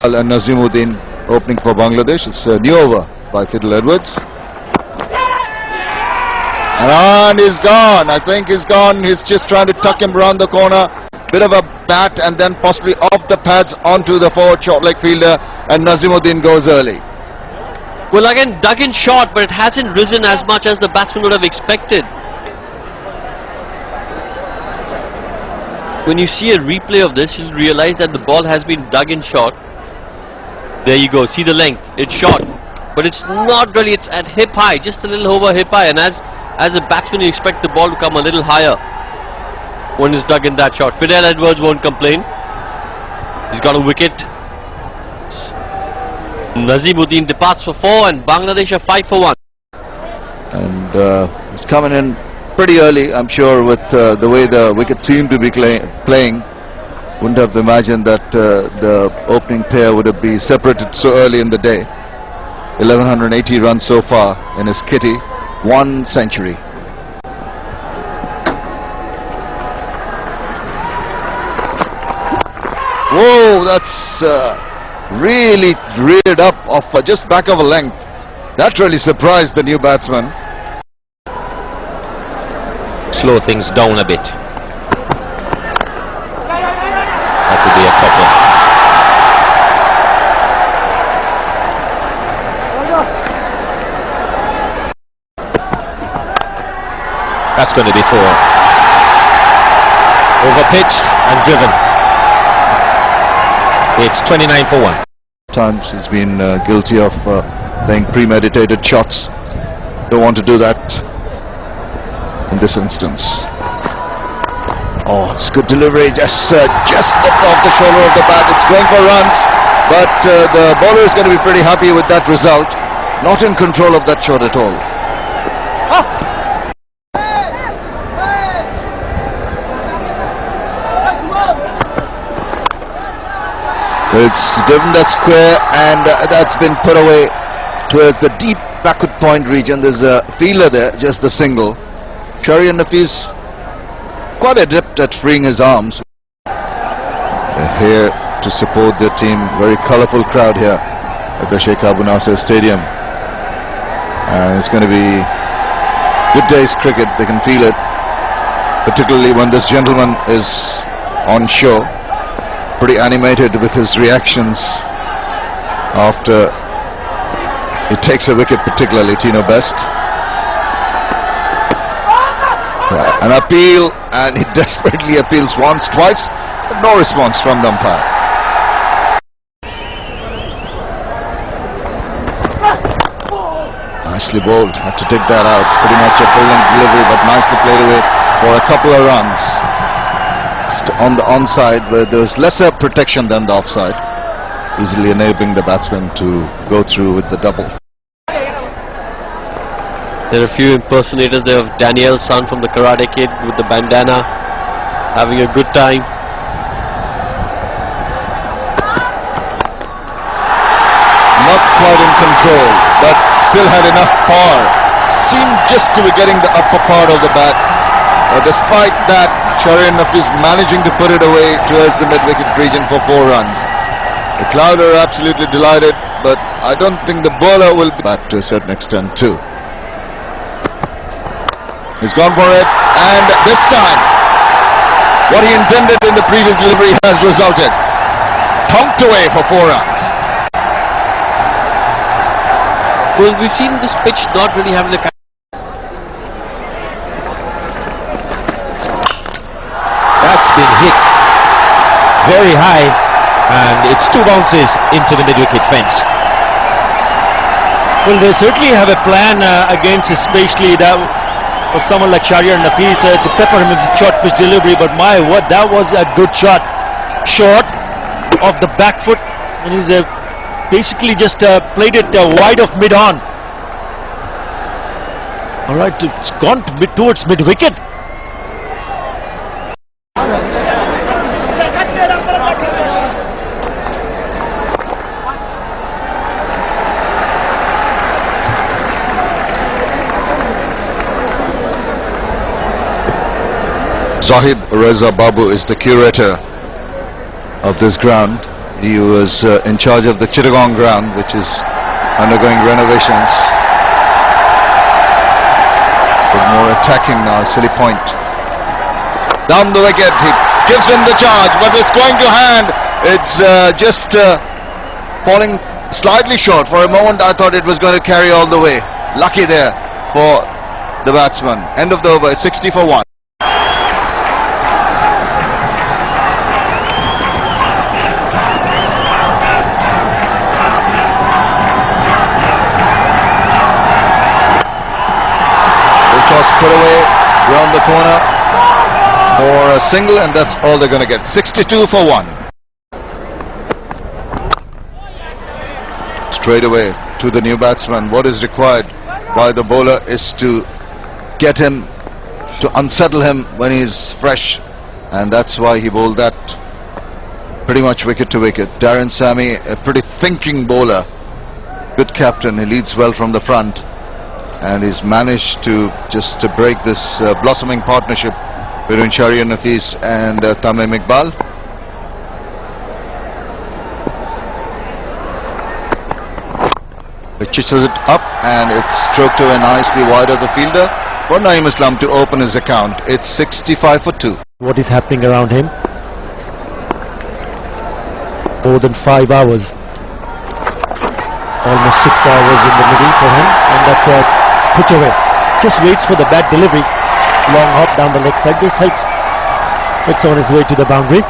And Nazimuddin opening for Bangladesh. It's a new over by Fiddle Edwards. And he's gone. I think he's gone. He's just trying to tuck him around the corner. Bit of a bat and then possibly off the pads onto the forward short leg fielder. And Nazimuddin goes early. Well, again, dug in short, but it hasn't risen as much as the batsman would have expected. When you see a replay of this, you'll realize that the ball has been dug in short. There you go, see the length, it's short, but it's not really, it's at hip high, just a little over hip high, and as a batsman you expect the ball to come a little higher when it's dug in that short. Fiddle Edwards won't complain, he's got a wicket. Nazimuddin departs for 4 and Bangladesh are 5 for 1. And he's coming in pretty early, I'm sure, with the way the wicket seemed to be playing. Wouldn't have imagined that the opening pair would have been separated so early in the day. 1180 runs so far in his kitty, 1 century. Whoa, that's really reared up off just back of a length. That really surprised the new batsman. Slow things down a bit. That would be a couple. That's going to be 4. Overpitched and driven. It's 29 for 1. Times he's been guilty of playing premeditated shots. Don't want to do that in this instance. Oh, it's good delivery, just nipped off the shoulder of the bat. It's going for runs, but the bowler is going to be pretty happy with that result. Not in control of that shot at all. It's given that square and that's been put away towards the deep backward point region. There's a fielder there, just the single. Shari and Nafis quite adept at freeing his arms. They're here to support their team. Very colourful crowd here at the Sheikh Abu Nasser Stadium. And it's going to be good day's cricket. They can feel it, particularly when this gentleman is on show. Pretty animated with his reactions after he takes a wicket, particularly Tino Best. An appeal, and he desperately appeals once, twice, but no response from the umpire. Nicely bowled, had to take that out. Pretty much a brilliant delivery, but nicely played away for a couple of runs. Just on the onside, where there was lesser protection than the offside, easily enabling the batsman to go through with the double. There are a few impersonators there of Daniel's son from the Karate Kid with the bandana, having a good time. Not quite in control, but still had enough power. Seemed just to be getting the upper part of the bat. Despite that, Shari and Nafis managing to put it away towards the mid-wicket region for 4 runs. The crowd are absolutely delighted, but I don't think the bowler will be back to a certain extent too. He's gone for it, and this time what he intended in the previous delivery has resulted. Tonked away for 4 runs. Well, we've seen this pitch not really having the kind. That's been hit very high, and it's 2 bounces into the mid-wicket fence. Well, they certainly have a plan against, especially that for someone like Shari and Nafis to pepper him with short pitch delivery, but my word, that was a good shot. Short of the back foot, and he's basically just played it wide of mid-on. Alright, it's gone towards mid-wicket. Zahid Reza Babu is the curator of this ground. He was in charge of the Chittagong ground, which is undergoing renovations. But more attacking now, silly point. Down the wicket, he gives him the charge, but it's going to hand. It's just falling slightly short. For a moment I thought it was going to carry all the way. Lucky there for the batsman. End of the over, 60 for 1. Toss put away round the corner for a single, and that's all they're going to get. 62 for 1. Straight away to the new batsman. What is required by the bowler is to get him, to unsettle him when he's fresh, and that's why he bowled that pretty much wicket to wicket. Darren Sammy, a pretty thinking bowler, good captain. He leads well from the front, and he's managed to just to break this blossoming partnership between Shahriar Nafees and Tamim Iqbal. He chiches it up, and it's stroked away nicely wide of the fielder for Naeem Islam to open his account. It's 65 for 2. What is happening around him? More than 5 hours. Almost 6 hours in the middle for him, and that's a put away. Just waits for the bad delivery. Long hop down the leg side, just helps. It's on his way to the boundary.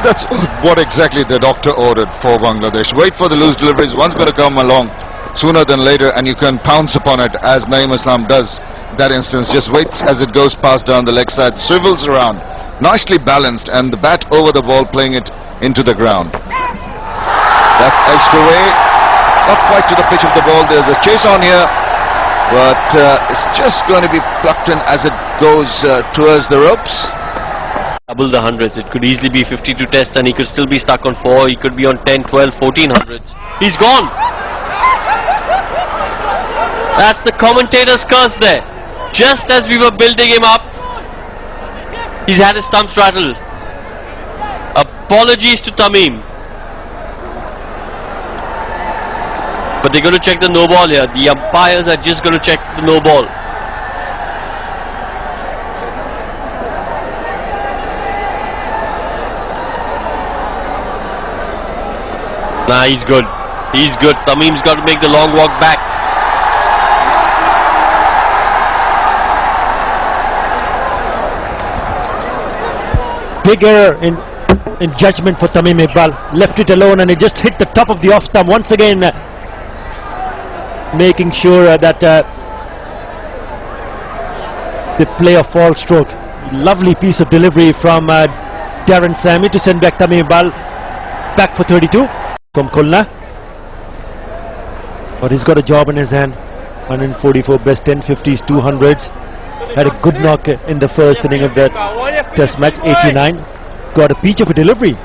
That's what exactly the doctor ordered for Bangladesh. Wait for the loose deliveries. One's going to come along sooner than later, and you can pounce upon it, as Naeem Islam does that instance. Just waits as it goes past down the leg side, swivels around, nicely balanced, and the bat over the ball, playing it into the ground. That's edged away, not quite to the pitch of the ball. There's a chase on here, but it's just going to be plucked in as it goes towards the ropes. Double the hundreds. It could easily be 52 tests, and he could still be stuck on 4. He could be on 10, 12, 14 hundreds. He's gone. That's the commentator's curse there. Just as we were building him up, he's had his stumps rattled. Apologies to Tamim. But they're going to check the no ball here. The umpires are just going to check the no ball. Nah, he's good. He's good. Tamim's got to make the long walk back. Big error in judgment for Tamim Iqbal. Left it alone, and it just hit the top of the off stump once again. Making sure that they play a fall stroke. Lovely piece of delivery from Darren Sammy to send back Tamim Iqbal back for 32 from Khulna. But he's got a job in his hand. 144 best 1050s, 200s. Had a good knock in the first inning of that test match. 89. Got a peach of a delivery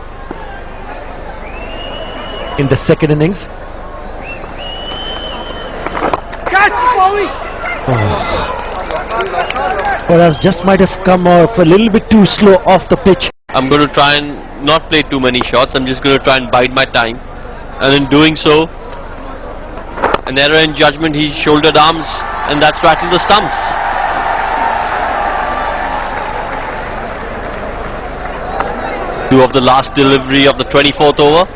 in the second innings. Perhaps just might have come off a little bit too slow off the pitch. I'm going to try and not play too many shots. I'm just going to try and bide my time. And in doing so, an error in judgment, he shouldered arms, and that's rattled the stumps. Two of the last delivery of the 24th over.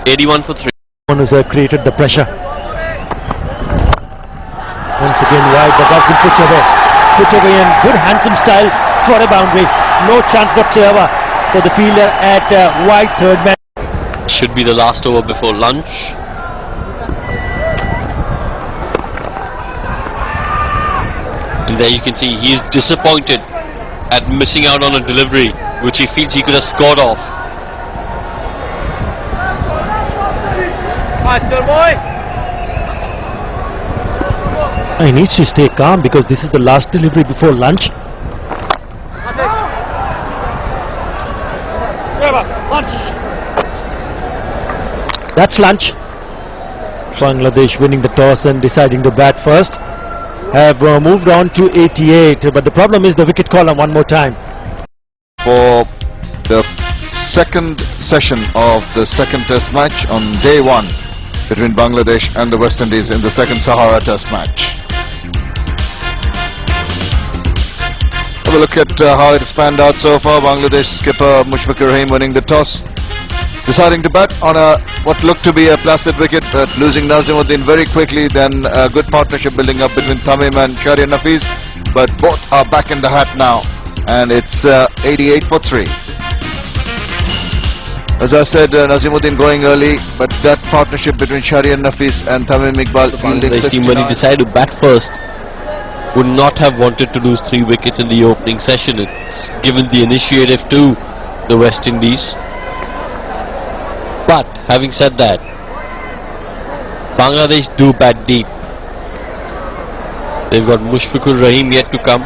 81 for 3. One who's created the pressure. Once again wide, but that's been put away. Put away in good handsome style for a boundary. No chance whatsoever for the fielder at wide third man. Should be the last over before lunch. And there you can see he's disappointed at missing out on a delivery which he feels he could have scored off. He needs to stay calm because this is the last delivery before lunch. That's lunch. Bangladesh winning the toss and deciding to bat first. Have moved on to 88, but the problem is the wicket caller one more time. For the second session of the second test match on day one between Bangladesh and the West Indies in the second Sahara test match. Have a look at how it has panned out so far. Bangladesh skipper Mushfiqur Rahim winning the toss, deciding to bat on what looked to be a placid wicket, but losing Nazimuddin very quickly. Then a good partnership building up between Tamim and Shahriar Nafees, but both are back in the hat now, and it's 88 for 3. As I said, Nazimuddin going early, but that partnership between Shahriar Nafees and Tamim Iqbal fielding Bangladesh team, when he decided to bat first, would not have wanted to lose 3 wickets in the opening session. It's given the initiative to the West Indies. But having said that, Bangladesh do bat deep. They've got Mushfiqur Rahim yet to come.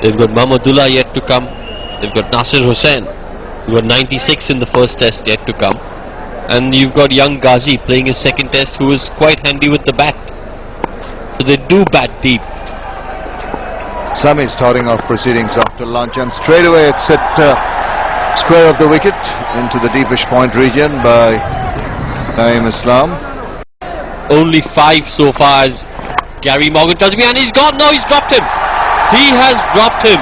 They've got Mahmudullah yet to come. They've got Nasir Hussain, who got 96 in the first test, yet to come. And you've got young Ghazi playing his second test, who is quite handy with the bat. So they do bat deep. Sami starting off proceedings after lunch, and straight away it's hit square of the wicket into the deepish point region by Naeem Islam. Only 5 so far as Gary Morgan tells me, and he's gone. No, he's dropped him. He has dropped him.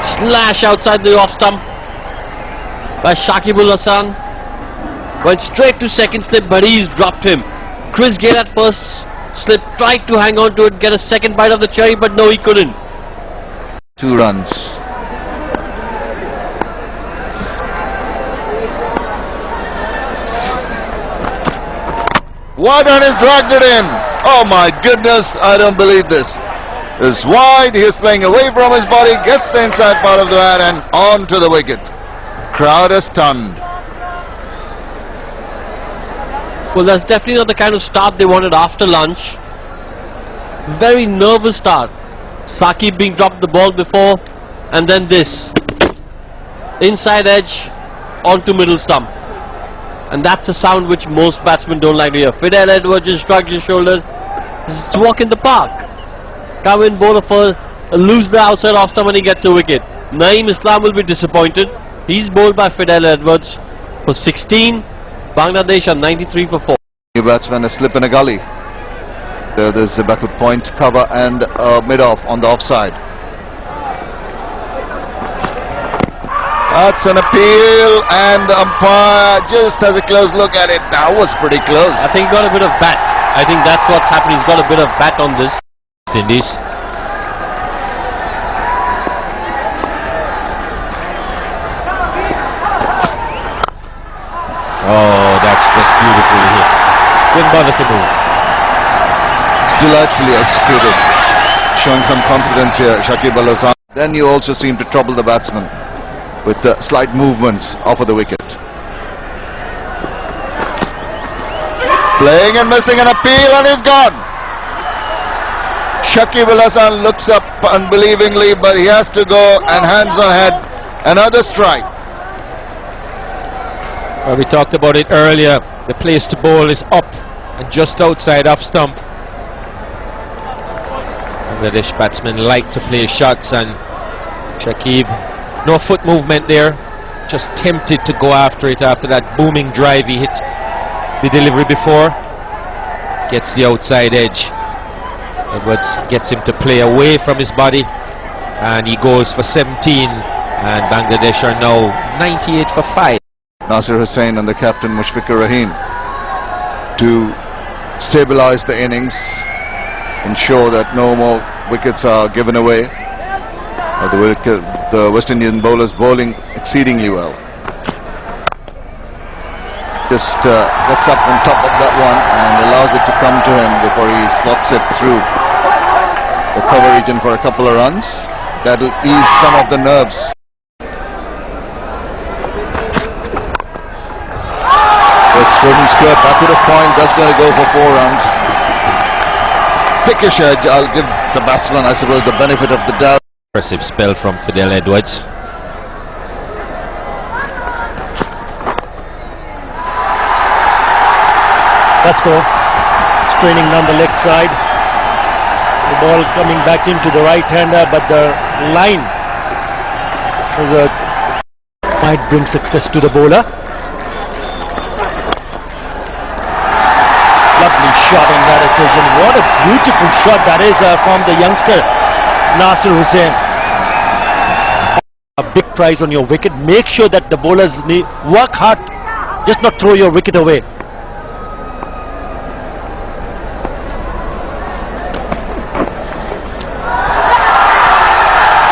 Slash outside the off stump by Shakibul Hasan. Went straight to second slip, but he's dropped him. Chris Gayle at first slip tried to hang on to it, get a second bite of the cherry, but no, he couldn't. 2 runs. Wide, and he's dragged it in. Oh my goodness, I don't believe this. It's wide, he is playing away from his body, gets the inside part of the bat and on to the wicket. Crowd is stunned. Well, that's definitely not the kind of start they wanted after lunch. Very nervous start. Saqib being dropped the ball before, and then this. Inside edge, onto middle stump. And that's a sound which most batsmen don't like to hear. Fidel Edwards just shrugged his shoulders. It's a walk in the park. Come in, bowl for lose the outside off stump and he gets a wicket. Naeem Islam will be disappointed. He's bowled by Fidel Edwards for 16. Bangladesh are 93 for 4. New batsman, a slip in a gully. There's a backward point cover and mid-off on the offside. That's an appeal, and the umpire just has a close look at it. That was pretty close. I think he got a bit of bat. I think that's what's happened. He's got a bit of bat on this. Indies. Oh, that's just beautifully hit. Didn't bother to move. It's delightfully executed, showing some confidence here, Shakib Al Hasan. Then you also seem to trouble the batsman with the slight movements off of the wicket. Playing and missing an appeal, and he's gone. Shakib Al Hasan looks up unbelievingly, but he has to go, and hands on head, another strike. Well, we talked about it earlier. The place to bowl is up and just outside off stump. Bangladesh batsmen like to play shots, and Shakib, no foot movement there, just tempted to go after it after that booming drive he hit the delivery before. Gets the outside edge. Edwards gets him to play away from his body, and he goes for 17, and Bangladesh are now 98 for 5. Nasir Hussain and the captain Mushfiqur Rahim to stabilize the innings, ensure that no more wickets are given away. The West Indian bowlers bowling exceedingly well. Just gets up on top of that one and allows it to come to him before he slots it through the cover region for a couple of runs. That'll ease some of the nerves. It's driven square back to the point. That's going to go for 4 runs. Thickish edge. I'll give the batsman, I suppose, the benefit of the doubt. Impressive spell from Fidel Edwards. Let's go. Straining down the leg side. The ball coming back into the right-hander, but the line might bring success to the bowler. Lovely shot on that occasion. What a beautiful shot that is from the youngster Nasir Hussain. A big prize on your wicket. Make sure that the bowlers work hard, just not throw your wicket away.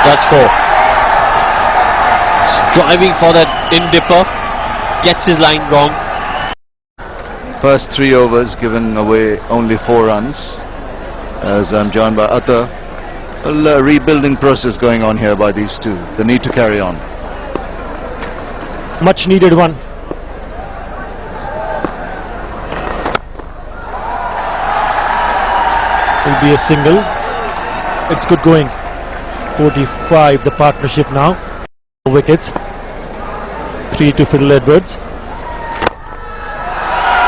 That's 4. Striving for that in dipper, gets his line wrong. First 3 overs given away only 4 runs, as I'm joined by Atta. A rebuilding process going on here by these two. They need to carry on. Much needed one. Will be a single. It's good going. 45 the partnership now. Wickets. 3 to Fiddle Edwards.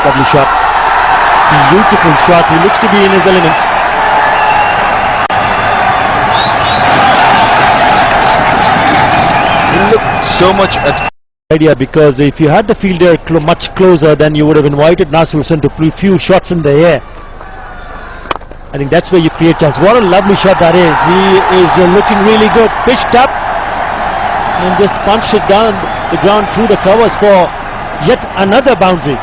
Lovely shot. Beautiful shot. He looks to be in his elements. He looked so much at Idea, because if you had the fielder much closer, then you would have invited Nasir Hussain to play few shots in the air. I think that's where you create chance. What a lovely shot that is. He is looking really good. Pitched up and just punched it down the ground through the covers for yet another boundary.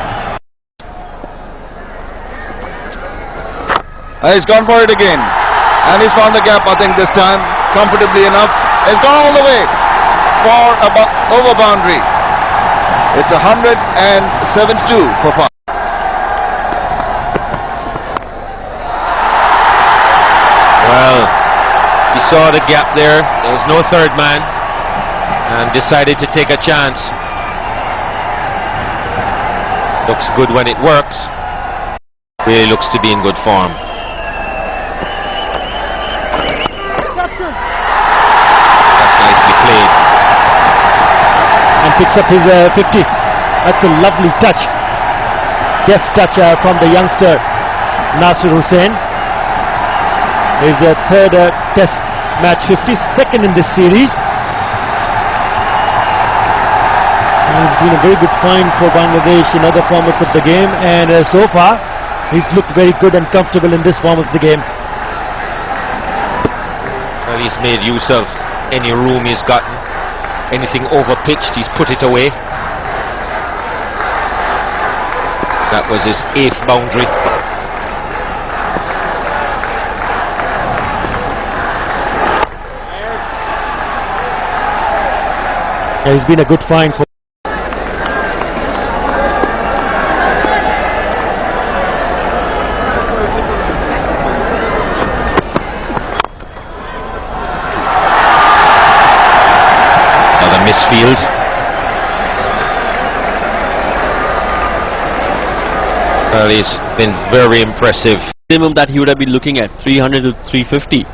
He's gone for it again, and he's found the gap, I think this time comfortably enough. He's gone all the way for over boundary. It's 172 for 5. Well, he saw the gap there. There was no third man and decided to take a chance. Looks good when it works. Really looks to be in good form. That's nicely played. And picks up his 50. That's a lovely touch. Deft touch from the youngster Nasir Hussain. His third test match 50, second in this series. And it's been a very good find for Bangladesh in other formats of the game, and so far he's looked very good and comfortable in this form of the game. Well, he's made use of any room he's gotten. Anything over pitched, he's put it away. That was his 8th boundary. Yeah, he's been a good find for. Another misfield. Well, he's been very impressive. Minimum that he would have been looking at 300 to 350,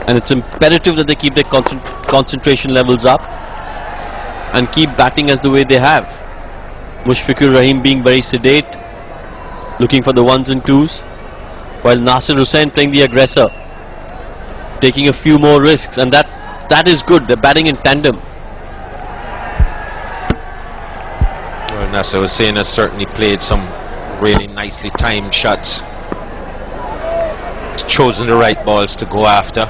and it's imperative that they keep their concentration levels up and keep batting as the way they have. Mushfiqur Rahim being very sedate, looking for the 1s and 2s, while Nasir Hussain playing the aggressor, taking a few more risks, and that is good. They're batting in tandem. Well, Nasir Hussain has certainly played some really nicely timed shots. He's chosen the right balls to go after.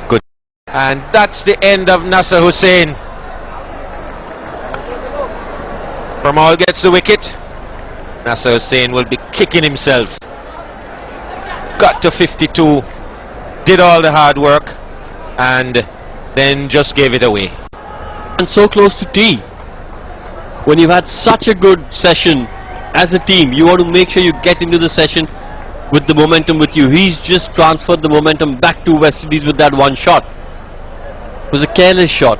Good. And that's the end of Nasir Hussain. Permal gets the wicket. Nasir Hussain will be kicking himself. Got to 52, did all the hard work, and then just gave it away. And so close to tea. When you've had such a good session as a team, you want to make sure you get into the session with the momentum with you. He's just transferred the momentum back to Westindies with that one shot. It was a careless shot,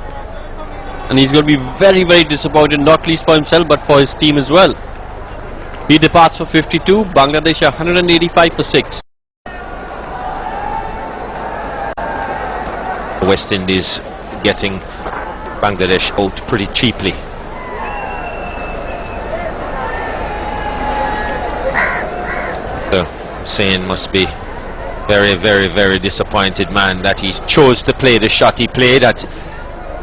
and he's going to be very, very disappointed, not least for himself but for his team as well. He departs for 52. Bangladesh are 185 for 6. West Indies getting Bangladesh out pretty cheaply. Hussain must be very, very, very disappointed, man, that he chose to play the shot he played at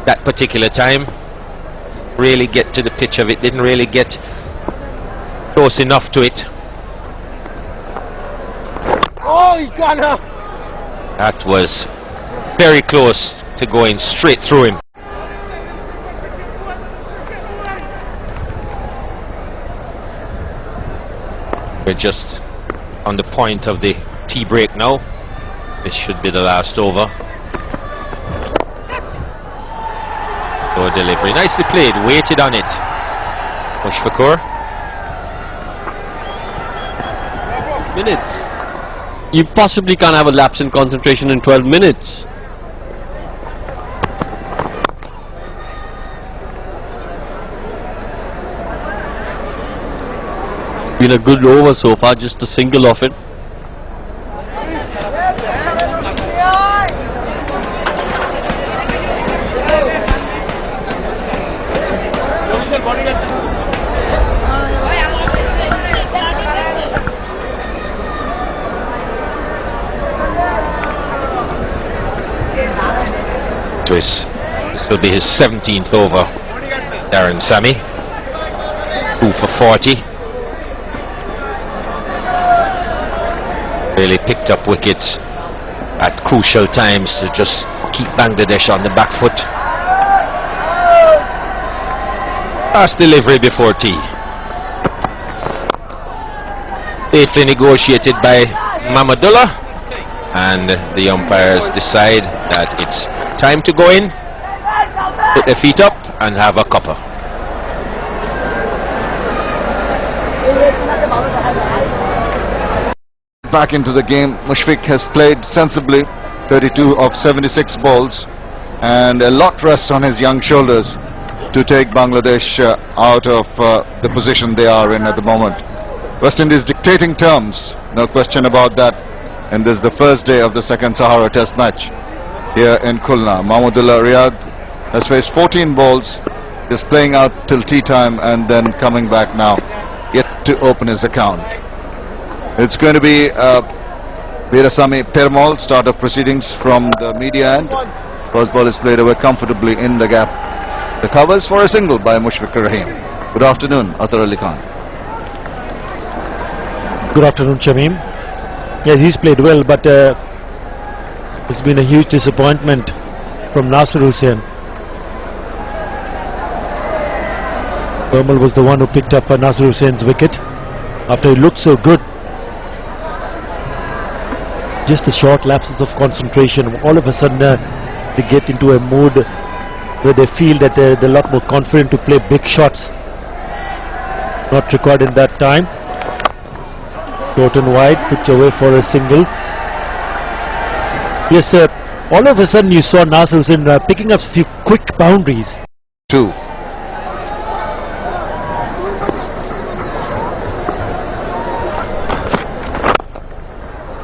that particular time. Really get to the pitch of it, didn't really get close enough to it. Oh, he's gone now. That was very close to going straight through him. We're just on the point of the tea break now. This should be the last over. Low delivery, nicely played, waited on it. Mushfiqur. Minutes. You possibly can't have a lapse in concentration in 12 minutes. Been a good over so far, just a single of it. This will be his 17th over. Darren Sammy, 2 for 40. Really picked up wickets at crucial times to just keep Bangladesh on the back foot. Last delivery before tea. Safely negotiated by Mamadullah, and the umpires decide that it's time to go in, put their feet up and have a cuppa. Back into the game, Mushfiq has played sensibly, 32 of 76 balls, and a lot rests on his young shoulders to take Bangladesh out of the position they are in at the moment. West Indies dictating terms, no question about that, and this is the first day of the second Sahara Test match here in Khulna. Mahmudullah Riyad has faced 14 balls, is playing out till tea time and then coming back now, yet to open his account. It's going to be Veerasamy Permal, start of proceedings from the media end. First ball is played away comfortably in the gap. The covers for a single by Mushfiqur Rahim. Good afternoon, Athar Ali Khan. Good afternoon, Shamim. Yes, he's played well, but it's been a huge disappointment from Nasir Hussain. Permal was the one who picked up Nasir Hussain's wicket after he looked so good. Just the short lapses of concentration. All of a sudden they get into a mood where they feel that they're a lot more confident to play big shots. Not required in that time. Short and wide, pitch away for a single. Yes, all of a sudden you saw Nasir Hussain picking up a few quick boundaries. 2.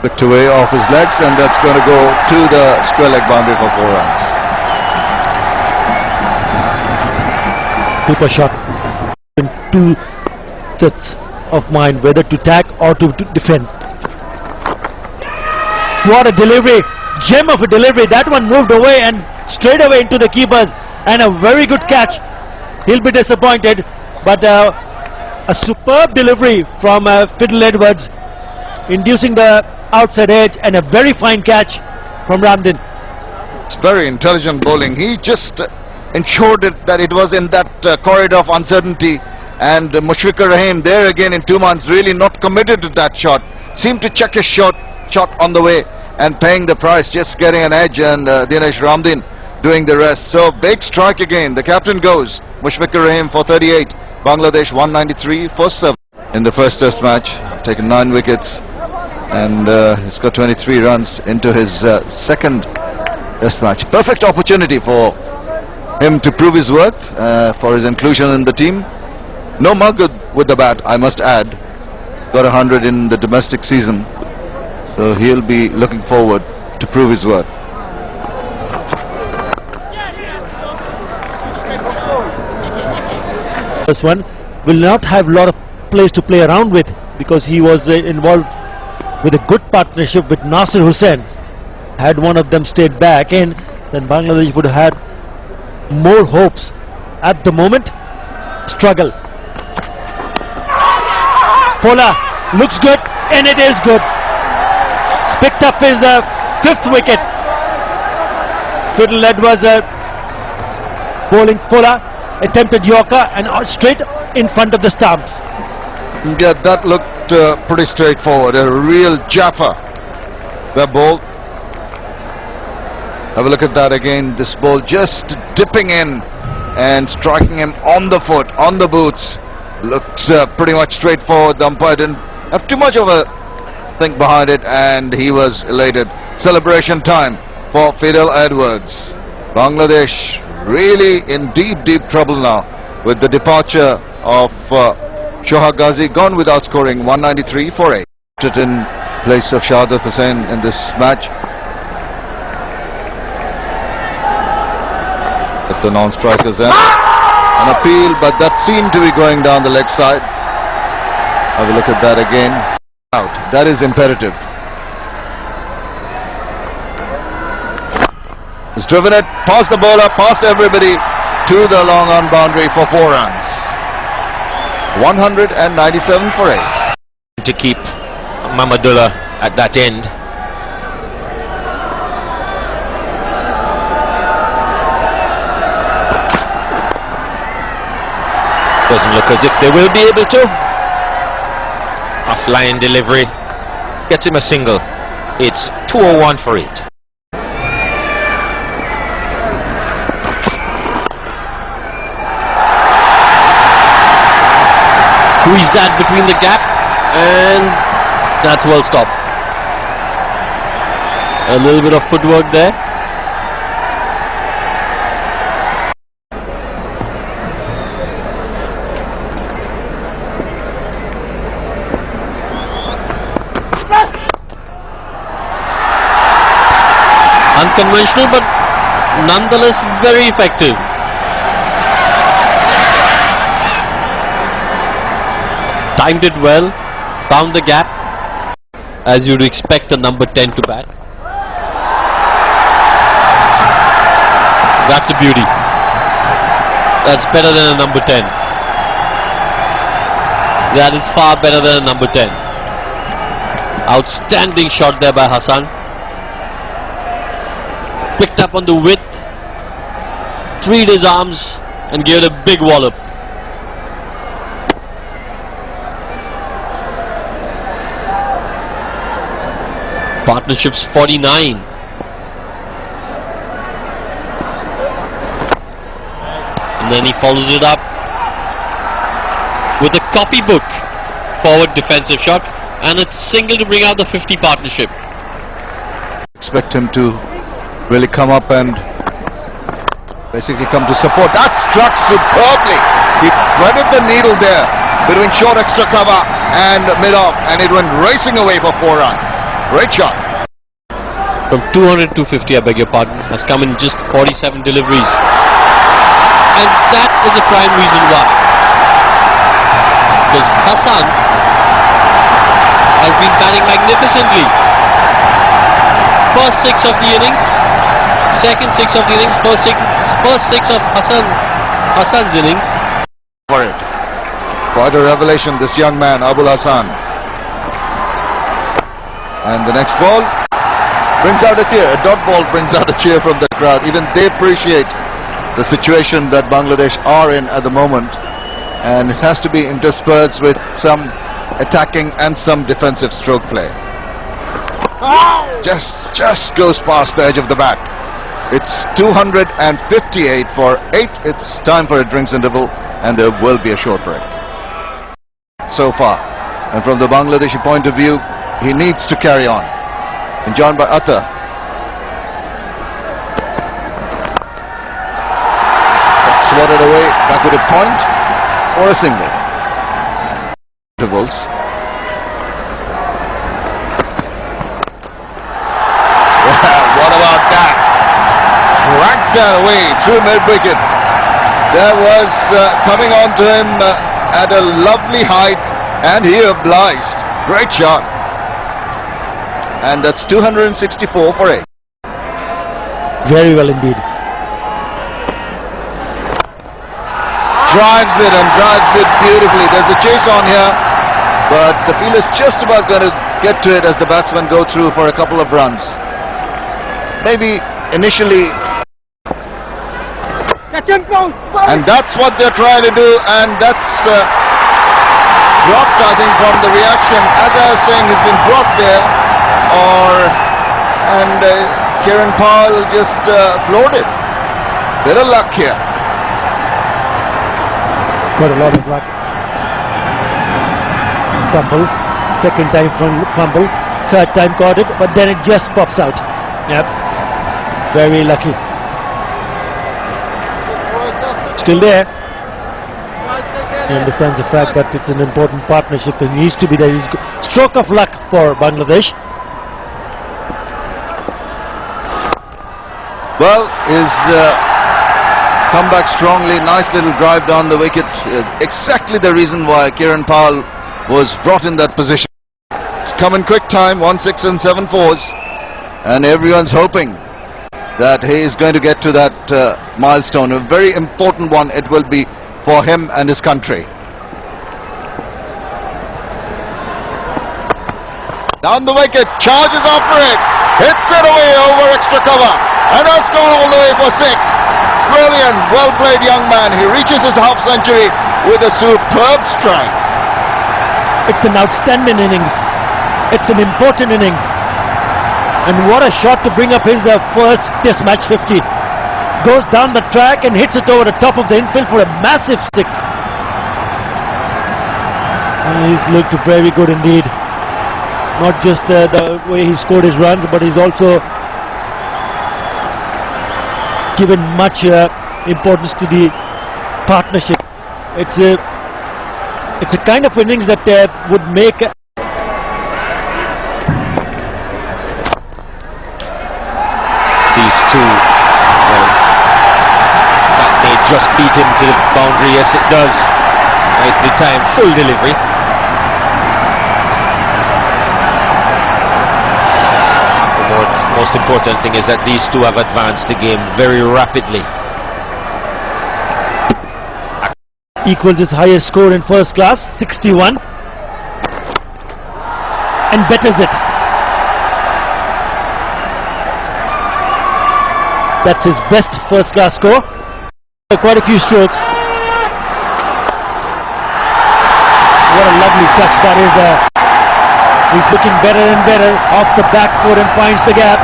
Picked away off his legs, and that's going to go to the square leg boundary for 4 runs. Super shot in 2 sets of mind, whether to attack or to defend. What a delivery, gem of a delivery. That one moved away and straight away into the keepers, and a very good catch. He'll be disappointed, but a superb delivery from Fiddle Edwards, inducing the outside edge, and a very fine catch from Ramdin. It's very intelligent bowling. He just ensured that it was in that corridor of uncertainty, and Mushfiqur Rahim there again in 2 months really not committed to that shot. Seemed to check his shot on the way and paying the price, just getting an edge, and Dinesh Ramdin doing the rest. So big strike again. The captain goes. Mushfiqur Rahim for 38. Bangladesh 193 for 7 in the first test match. Taken 9 wickets, and he's got 23 runs into his second test match. Perfect opportunity for him to prove his worth, for his inclusion in the team. No mug with the bat, I must add. Got 100 in the domestic season, so he'll be looking forward to prove his worth. This one will not have a lot of place to play around with, because he was involved with a good partnership with Nasir Hussain. Had one of them stayed back in, then Bangladesh would have had more hopes. At the moment, struggle. Pola looks good, and it is good. It's picked up his 5th wicket. Twiddle Edwards bowling Pola, attempted Yorker and straight in front of the stumps. Yeah, that looked pretty straightforward. A real japper, that ball. Have a look at that again. This ball just dipping in and striking him on the foot, on the boots. Looks pretty much straightforward. The umpire didn't have too much of a think behind it, and he was elated. Celebration time for Fidel Edwards. Bangladesh really in deep trouble now with the departure of Shohag Ghazi, gone without scoring. 193 for 8. In place of Shahadat Hussain in this match. If the non-strikers then an appeal, but that seemed to be going down the leg side. Have a look at that again. Out. That is imperative. He's driven it past the bowler, past everybody, to the long on boundary for 4 runs. 197 for 8. To keep Mamadullah at that end. Doesn't look as if they will be able to. A flying delivery gets him a single. It's 201 for 8. Squeeze that between the gap, and that's well stopped. A little bit of footwork there. Unconventional, but nonetheless very effective. Timed it well, found the gap, as you'd expect a number 10 to bat. That's a beauty. That's better than a number 10. That is far better than a number 10. Outstanding shot there by Hasan. Picked up on the width, freed his arms and gave it a big wallop. Partnerships 49. And then he follows it up with a copybook forward defensive shot and a single to bring out the 50 partnership. Expect him to really come up and basically come to support. That struck superbly. He threaded the needle there between short extra cover and mid-off, and it went racing away for 4 runs. Great shot. From 200 to 50, I beg your pardon, has come in just 47 deliveries. And that is a prime reason why. Because Hasan has been batting magnificently. First 6 of the innings, second 6 of the innings, first 6 of Hasan's innings. For it. Quite a revelation, this young man, Abul Hasan. And the next ball brings out a cheer. A dot ball brings out a cheer from the crowd. Even they appreciate the situation that Bangladesh are in at the moment. And it has to be interspersed with some attacking and some defensive stroke play. Just goes past the edge of the bat. It's 258 for 8. It's time for a drinks interval, and there will be a short break. So far, and from the Bangladeshi point of view, he needs to carry on. And joined by Atta. Swatted away, backward at point, or a single. Intervals. What about that? Cracked that away through mid-wicket. There was coming on to him at a lovely height, and he obliged. Great shot. and that's 264 for 8. Very well indeed. Drives it and drives it beautifully. There's a chase on here, but the fielder's just about going to get to it as the batsmen go through for a couple of runs. Maybe initially, and that's what they're trying to do, and that's dropped, I think, from the reaction. As I was saying, has been blocked there, and Kieran Powell just floored it. Bit of luck here. Got a lot of luck. Fumble, second time fumble, third time caught it, but then it just pops out. Yep, very lucky. Still there. He understands the fact that it's an important partnership. There needs to be there. Stroke of luck for Bangladesh. Well, his come back strongly, nice little drive down the wicket, exactly the reason why Kieran Powell was brought in that position. It's come in quick time, 1 6 and 7 4s, and everyone's hoping that he is going to get to that milestone, a very important one it will be for him and his country. Down the wicket, charges after it, hits it away over extra cover, and that's gone all the way for 6. Brilliant, well played young man. He reaches his half century with a superb strike. It's an outstanding innings. It's an important innings. And what a shot to bring up his first test match 50. Goes down the track and hits it over the top of the infield for a massive 6. And he's looked very good indeed. Not just the way he scored his runs, but he's also given much importance to the partnership. It's a kind of innings that would make these two. That may just beat him to the boundary. Yes, it does. Nicely timed, full delivery. The most important thing is that these two have advanced the game very rapidly. Equals his highest score in first class, 61, and betters it. That's his best first class score. Quite a few strokes. What a lovely touch that is there. He's looking better and better off the back foot and finds the gap.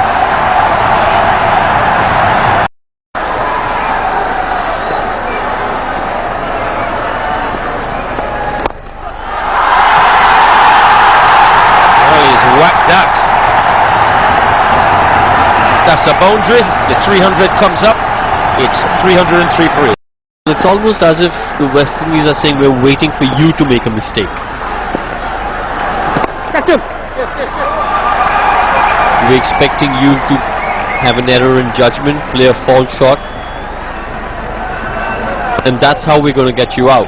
Oh, he's whacked that. That's a boundary. The 300 comes up. It's 303 for 8. It's almost as if the Westindies are saying we're waiting for you to make a mistake. That's it. We're expecting you to have an error in judgment, play a false shot, and that's how we're going to get you out.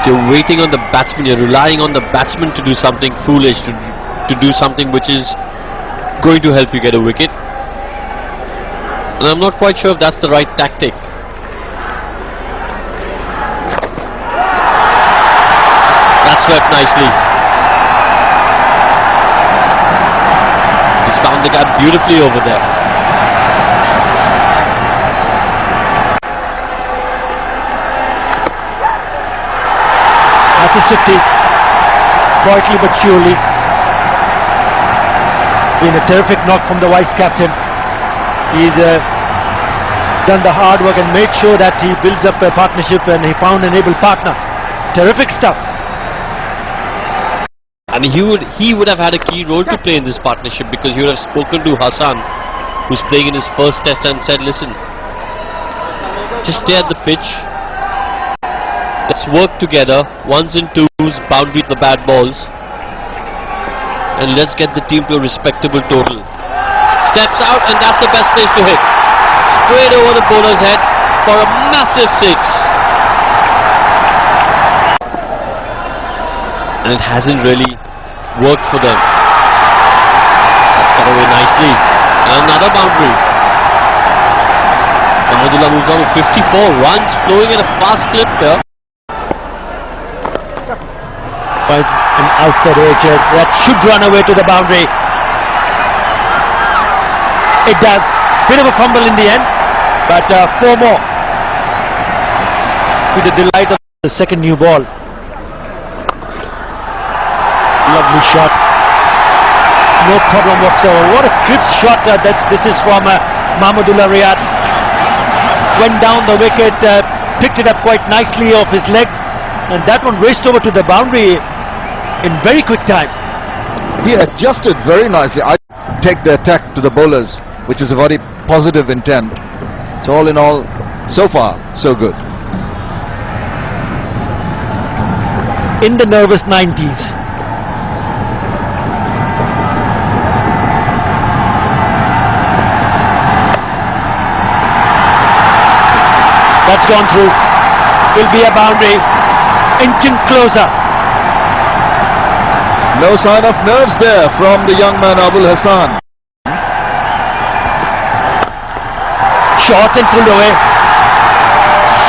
You're waiting on the batsman, you're relying on the batsman to do something foolish, to do something which is going to help you get a wicket. And I'm not quite sure if that's the right tactic. That swept nicely. He's found the gap beautifully over there. That's a 50. Quietly but surely. Been a terrific knock from the vice captain. He's done the hard work and made sure that he builds up a partnership, and he found an able partner. Terrific stuff. And he would have had a key role to play in this partnership, because he would have spoken to Hasan, who's playing in his first test, and said, listen, just stay at the pitch, let's work together, ones and twos, boundary the bad balls, and let's get the team to a respectable total. Steps out, and that's the best place to hit. Straight over the bowler's head for a massive 6. And it hasn't really worked for them. That's cut away nicely. And another boundary. Mahmudullah moves on with 54 runs, flowing at a fast clip here. Was an outside edge that should run away to the boundary. It does. Bit of a fumble in the end, but 4 more. To the delight of the second new ball. Lovely shot. No problem whatsoever. What a good shot. This is from Mahmudullah Riyad. Went down the wicket, picked it up quite nicely off his legs, and that one raced over to the boundary in very quick time. He adjusted very nicely. I take the attack to the bowlers, which is a very positive intent. So all in all, so far, so good. In the nervous 90s. That's gone through. Will be a boundary. Inching closer. No sign of nerves there from the young man Abul Hasan. Shot and pulled away.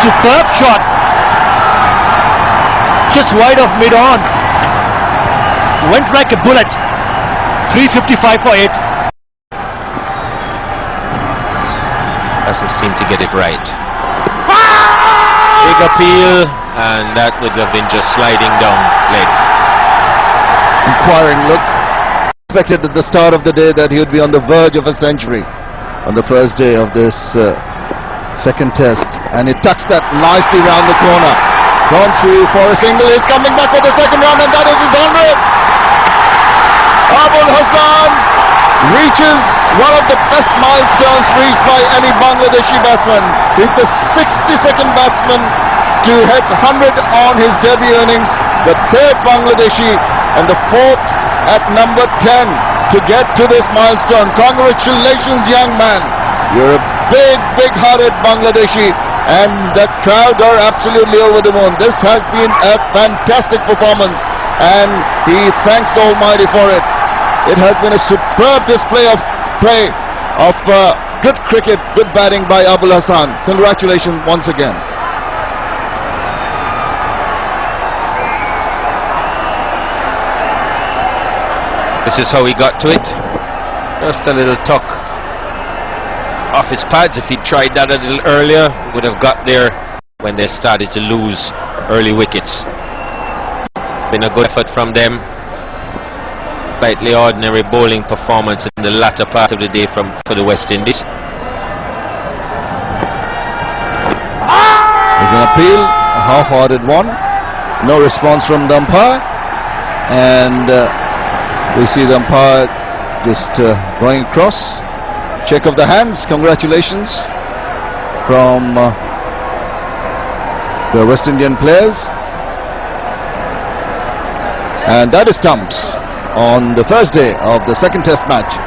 Superb shot. Just wide of mid-on. Went like a bullet. 355 for 8. Doesn't seem to get it right. Big appeal, and that would have been just sliding down leg. Inquiring look. Expected at the start of the day that he would be on the verge of a century on the first day of this second test, and he tucks that nicely round the corner. Gone through for a single. He's coming back for the second run, and that is his 100th. Abul Hasan reaches one of the best milestones reached by any Bangladeshi batsman. He's the 62nd batsman to hit 100 on his debut innings, the 3rd Bangladeshi, and the 4th at number 10 to get to this milestone. Congratulations, young man. You're a big-hearted Bangladeshi, and the crowd are absolutely over the moon. This has been a fantastic performance, and he thanks the Almighty for it. It has been a superb display of play, of good cricket, good batting by Abul Hasan. Congratulations once again. This is how he got to it. Just a little tuck off his pads. If he tried that a little earlier, he would have got there when they started to lose early wickets. It's been a good effort from them. Slightly ordinary bowling performance in the latter part of the day for the West Indies. There's an appeal, a half-hearted one. No response from the umpire, and we see the umpire just going across. Check of the hands. Congratulations from the West Indian players, and that is stumps on the first day of the second test match.